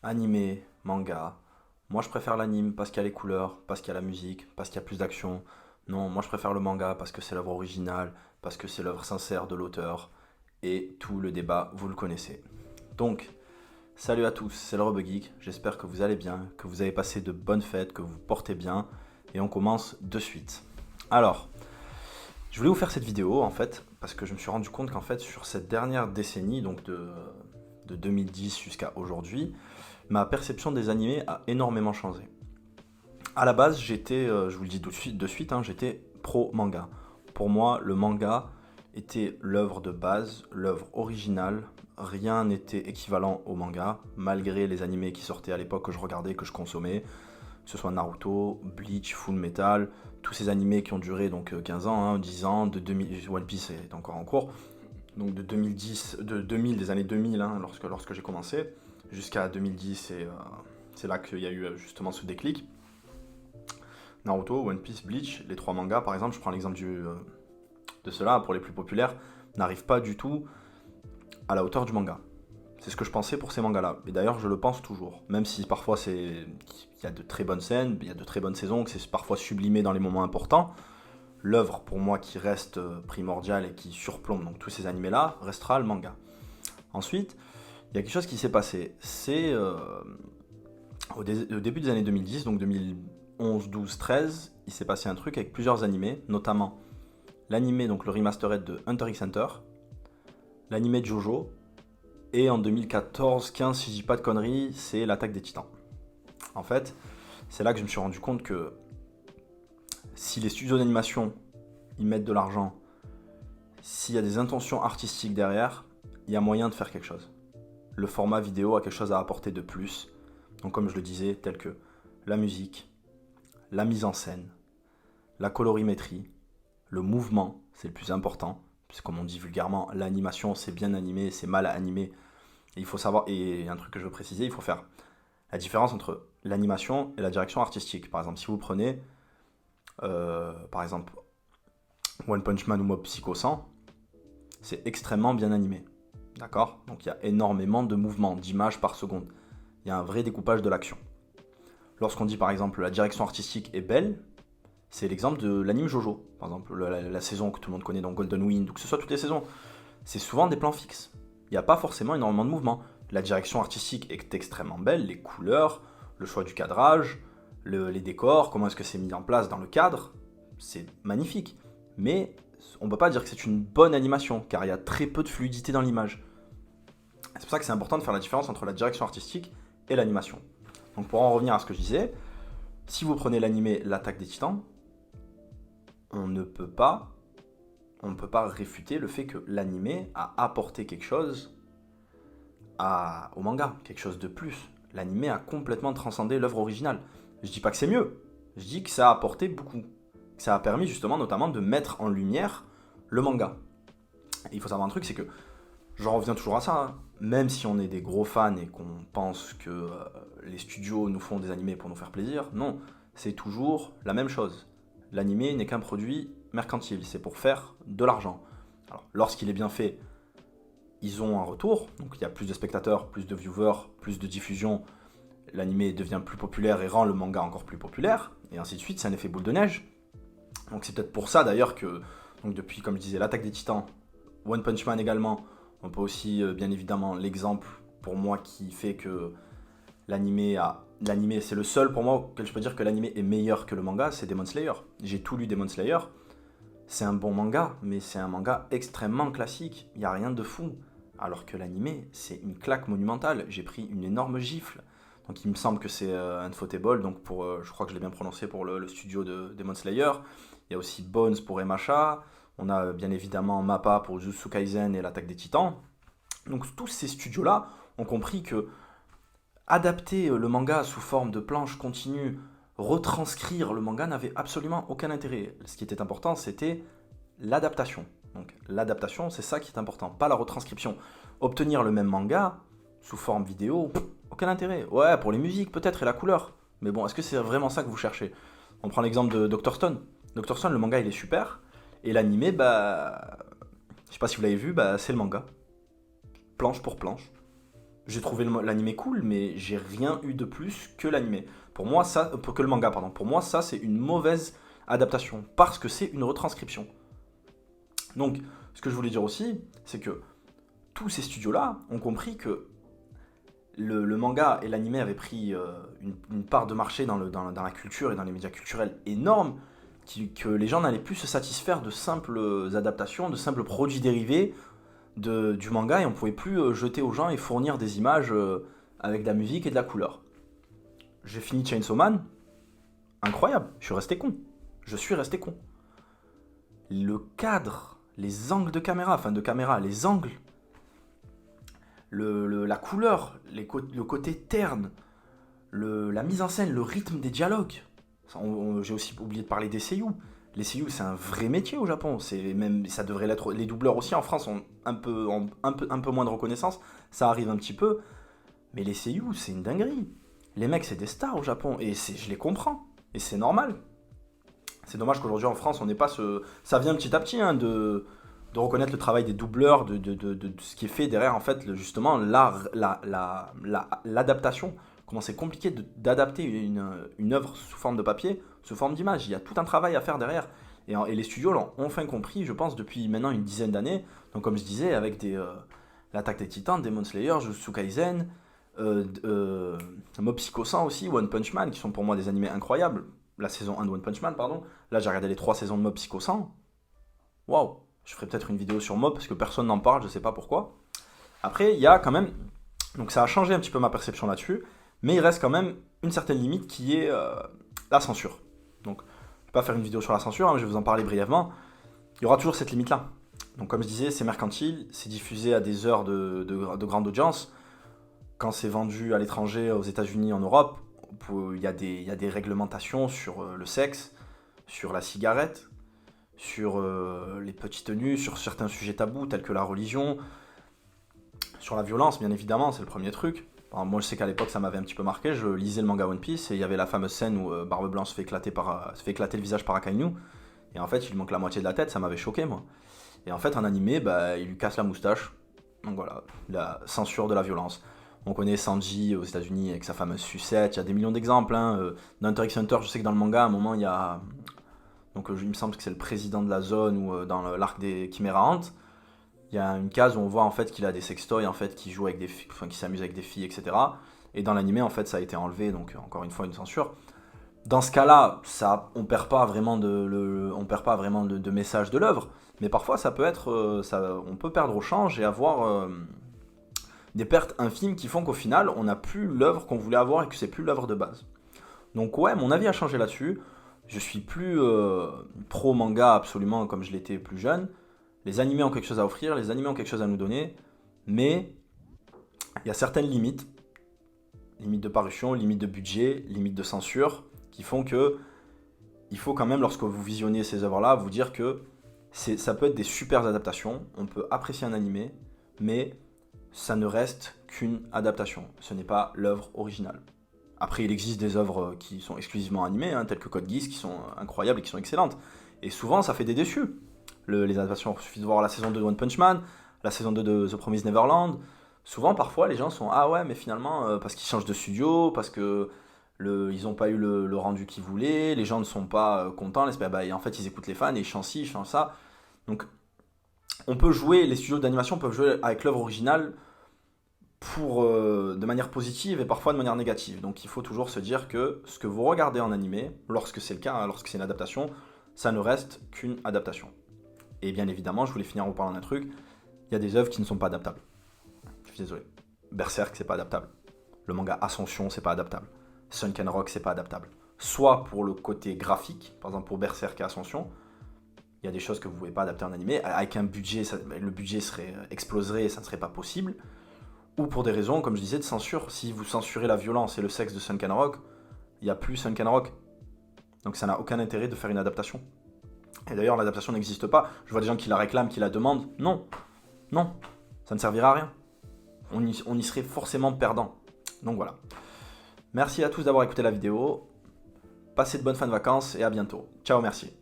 animé, manga. Moi, je préfère l'anime parce qu'il y a les couleurs, parce qu'il y a la musique, parce qu'il y a plus d'action. Non, moi, je préfère le manga parce que c'est l'œuvre originale, parce que c'est l'œuvre sincère de l'auteur. Et tout le débat, vous le connaissez. Donc, salut à tous, c'est le Rebeugeek. J'espère que vous allez bien, que vous avez passé de bonnes fêtes, que vous vous portez bien. Et on commence de suite. Alors, je voulais vous faire cette vidéo en fait, parce que je me suis rendu compte qu'en fait, sur cette dernière décennie, donc de 2010 jusqu'à aujourd'hui, ma perception des animés a énormément changé. À la base, j'étais, je vous le dis de suite, hein, j'étais pro manga. Pour moi, le manga était l'œuvre de base, l'œuvre originale. Rien n'était équivalent au manga, malgré les animés qui sortaient à l'époque que je regardais, que je consommais, que ce soit Naruto, Bleach, Full Metal, tous ces animés qui ont duré donc 15 ans, hein, 10 ans, de 2000, One Piece est encore en cours, donc de 2010, de 2000, des années 2000, hein, lorsque j'ai commencé, jusqu'à 2010, et c'est là qu'il y a eu justement ce déclic. Naruto, One Piece, Bleach, les trois mangas par exemple, je prends l'exemple de ceux-là, pour les plus populaires, n'arrivent pas du tout à la hauteur du manga. C'est ce que je pensais pour ces mangas-là. Et d'ailleurs, je le pense toujours. Même si parfois il y a de très bonnes scènes, il y a de très bonnes saisons, que c'est parfois sublimé dans les moments importants, l'œuvre pour moi qui reste primordiale et qui surplombe donc tous ces animés-là restera le manga. Ensuite, il y a quelque chose qui s'est passé. C'est au début des années 2010, donc 2011, 12, 13, il s'est passé un truc avec plusieurs animés, notamment l'animé, donc le remastered de Hunter x Hunter, l'animé de Jojo, et en 2014-15, si je dis pas de conneries, c'est l'Attaque des Titans. En fait, c'est là que je me suis rendu compte que si les studios d'animation ils mettent de l'argent, s'il y a des intentions artistiques derrière, il y a moyen de faire quelque chose. Le format vidéo a quelque chose à apporter de plus. Donc comme je le disais, tel que la musique, la mise en scène, la colorimétrie, le mouvement, c'est le plus important. Parce que comme on dit vulgairement, l'animation c'est bien animé, c'est mal animé. Et il faut savoir, et un truc que je veux préciser, il faut faire la différence entre l'animation et la direction artistique. Par exemple, si vous prenez, par exemple, One Punch Man ou Mob Psycho 100, c'est extrêmement bien animé. D'accord? Donc il y a énormément de mouvements, d'images par seconde. Il y a un vrai découpage de l'action. Lorsqu'on dit par exemple la direction artistique est belle, c'est l'exemple de l'anime Jojo. Par exemple, la saison que tout le monde connaît dans Golden Wind, ou que ce soit toutes les saisons. C'est souvent des plans fixes. Il n'y a pas forcément énormément de mouvements. La direction artistique est extrêmement belle, les couleurs, le choix du cadrage, les décors, comment est-ce que c'est mis en place dans le cadre, c'est magnifique. Mais on ne peut pas dire que c'est une bonne animation, car il y a très peu de fluidité dans l'image. C'est pour ça que c'est important de faire la différence entre la direction artistique et l'animation. Donc pour en revenir à ce que je disais, si vous prenez l'animé L'Attaque des Titans, on ne peut pas réfuter le fait que l'animé a apporté quelque chose au manga, quelque chose de plus. L'animé a complètement transcendé l'œuvre originale. Je dis pas que c'est mieux, je dis que ça a apporté beaucoup. Ça a permis justement notamment de mettre en lumière le manga. Et il faut savoir un truc, c'est que j'en reviens toujours à ça, hein. Même si on est des gros fans et qu'on pense que les studios nous font des animés pour nous faire plaisir, non, c'est toujours la même chose. L'animé n'est qu'un produit mercantile, c'est pour faire de l'argent. Alors, lorsqu'il est bien fait, ils ont un retour, donc il y a plus de spectateurs, plus de viewers, plus de diffusion, l'animé devient plus populaire et rend le manga encore plus populaire, et ainsi de suite, c'est un effet boule de neige. Donc c'est peut-être pour ça d'ailleurs que, donc depuis, comme je disais, l'Attaque des Titans, One Punch Man également, on peut aussi, bien évidemment, l'exemple pour moi qui fait que l'animé, c'est le seul pour moi auquel je peux dire que l'animé est meilleur que le manga, c'est Demon Slayer. J'ai tout lu Demon Slayer, c'est un bon manga, mais c'est un manga extrêmement classique, il n'y a rien de fou. Alors que l'animé, c'est une claque monumentale, j'ai pris une énorme gifle. Donc il me semble que c'est Unfotable, donc je crois que je l'ai bien prononcé pour le studio de Demon Slayer. Il y a aussi Bones pour Emacha, on a bien évidemment Mappa pour Jujutsu Kaisen et l'Attaque des Titans. Donc tous ces studios-là ont compris que adapter le manga sous forme de planche continue, retranscrire le manga n'avait absolument aucun intérêt. Ce qui était important, c'était l'adaptation. Donc l'adaptation, c'est ça qui est important, pas la retranscription. Obtenir le même manga sous forme vidéo, aucun intérêt. Ouais, pour les musiques peut-être et la couleur. Mais bon, est-ce que c'est vraiment ça que vous cherchez? On prend l'exemple de Dr. Stone. Dr. Stone, le manga, il est super. Et l'animé, bah... Je sais pas si vous l'avez vu, bah c'est le manga. Planche pour planche. J'ai trouvé l'animé cool, mais j'ai rien eu de plus que l'animé. Pour moi, ça, que le manga, pardon. Pour moi, ça, c'est une mauvaise adaptation, parce que c'est une retranscription. Donc, ce que je voulais dire aussi, c'est que tous ces studios-là ont compris que le manga et l'animé avaient pris une part de marché dans la culture et dans les médias culturels énorme, que les gens n'allaient plus se satisfaire de simples adaptations, de simples produits dérivés du manga, et on pouvait plus jeter aux gens et fournir des images avec de la musique et de la couleur. J'ai fini Chainsaw Man, incroyable, je suis resté con. Je suis resté con. Le cadre, les angles de caméra, les angles, la couleur, le côté terne, la mise en scène, le rythme des dialogues. J'ai aussi oublié de parler des seiyuu. Les seiyuu, c'est un vrai métier au Japon. Ça devrait l'être. Les doubleurs aussi en France ont un peu moins de reconnaissance. Ça arrive un petit peu. Mais les seiyuu, c'est une dinguerie. Les mecs, c'est des stars au Japon. Et je les comprends. Et c'est normal. C'est dommage qu'aujourd'hui en France, on n'ait pas ce. Ça vient petit à petit de reconnaître le travail des doubleurs, de ce qui est fait derrière, en fait, justement, l'adaptation. Comment c'est compliqué d'adapter une œuvre sous forme de papier, sous forme d'image. Il y a tout un travail à faire derrière. Et les studios l'ont enfin compris, je pense, depuis maintenant une dizaine d'années. Donc, comme je disais, avec l'Attaque des Titans, Demon Slayer, Jujutsu Kaisen, Mob Psycho 100 aussi, One Punch Man, qui sont pour moi des animés incroyables. La saison 1 de One Punch Man, pardon. Là, j'ai regardé les 3 saisons de Mob Psycho 100. Waouh! Je ferai peut-être une vidéo sur Mob parce que personne n'en parle, je sais pas pourquoi. Après, il y a quand même. Donc, ça a changé un petit peu ma perception là-dessus. Mais il reste quand même une certaine limite qui est la censure. Donc, je ne vais pas faire une vidéo sur la censure, hein, je vais vous en parler brièvement. Il y aura toujours cette limite-là. Donc, comme je disais, c'est mercantile, c'est diffusé à des heures de grande audience. Quand c'est vendu à l'étranger, aux États-Unis, en Europe, il y a des réglementations sur le sexe, sur la cigarette, sur les petites tenues, sur certains sujets tabous tels que la religion, sur la violence, bien évidemment, c'est le premier truc. Alors moi, je sais qu'à l'époque, ça m'avait un petit peu marqué. Je lisais le manga One Piece et il y avait la fameuse scène où Barbe Blanc se fait éclater le visage par Akainu. Et en fait, il lui manque la moitié de la tête, ça m'avait choqué, moi. Et en fait, en animé, il lui casse la moustache. Donc voilà, la censure de la violence. On connaît Sanji aux États-Unis avec sa fameuse sucette. Il y a des millions d'exemples. Dans Hunter x Hunter, je sais que dans le manga, à un moment, il y a. Donc, il me semble que c'est le président de la zone ou dans l'arc des Chimera Ant. Il y a une case où on voit en fait qu'il a des sextoys en fait qui jouent avec des filles, qui s'amusent avec des filles, etc. Et dans l'animé en fait ça a été enlevé, donc encore une fois une censure. Dans ce cas-là, on perd pas vraiment de message de l'œuvre, mais parfois ça peut être, on peut perdre au change et avoir des pertes infimes qui font qu'au final on n'a plus l'œuvre qu'on voulait avoir et que c'est plus l'œuvre de base. Donc ouais, mon avis a changé là-dessus. Je suis plus pro manga absolument comme je l'étais plus jeune. Les animés ont quelque chose à offrir, les animés ont quelque chose à nous donner, mais il y a certaines limites, limites de parution, limites de budget, limites de censure, qui font que il faut quand même, lorsque vous visionnez ces œuvres-là, vous dire que ça peut être des super adaptations, on peut apprécier un animé, mais ça ne reste qu'une adaptation, ce n'est pas l'œuvre originale. Après, il existe des œuvres qui sont exclusivement animées, telles que Code Geass, qui sont incroyables et qui sont excellentes, et souvent ça fait des déçus. Les adaptations, il suffit de voir la saison 2 de One Punch Man, la saison 2 de The Promised Neverland. Souvent, parfois, les gens sont ah ouais, mais finalement, parce qu'ils changent de studio, parce que ils n'ont pas eu le rendu qu'ils voulaient, les gens ne sont pas contents, en fait, ils écoutent les fans et ils changent ci, ils changent ça. Donc, les studios d'animation peuvent jouer avec l'œuvre originale de manière positive et parfois de manière négative. Donc, il faut toujours se dire que ce que vous regardez en animé, lorsque c'est le cas, lorsque c'est une adaptation, ça ne reste qu'une adaptation. Et bien évidemment, je voulais finir en vous parlant d'un truc, il y a des œuvres qui ne sont pas adaptables. Je suis désolé. Berserk, c'est pas adaptable. Le manga Ascension, c'est pas adaptable. Sunken Rock, c'est pas adaptable. Soit pour le côté graphique, par exemple pour Berserk et Ascension, il y a des choses que vous pouvez pas adapter en animé. Avec un budget, le budget exploserait et ça ne serait pas possible. Ou pour des raisons, comme je disais, de censure. Si vous censurez la violence et le sexe de Sunken Rock, il n'y a plus Sunken Rock. Donc ça n'a aucun intérêt de faire une adaptation. Et d'ailleurs, l'adaptation n'existe pas. Je vois des gens qui la réclament, qui la demandent. Non, non, ça ne servira à rien. On y serait forcément perdant. Donc voilà. Merci à tous d'avoir écouté la vidéo. Passez de bonnes fins de vacances et à bientôt. Ciao, merci.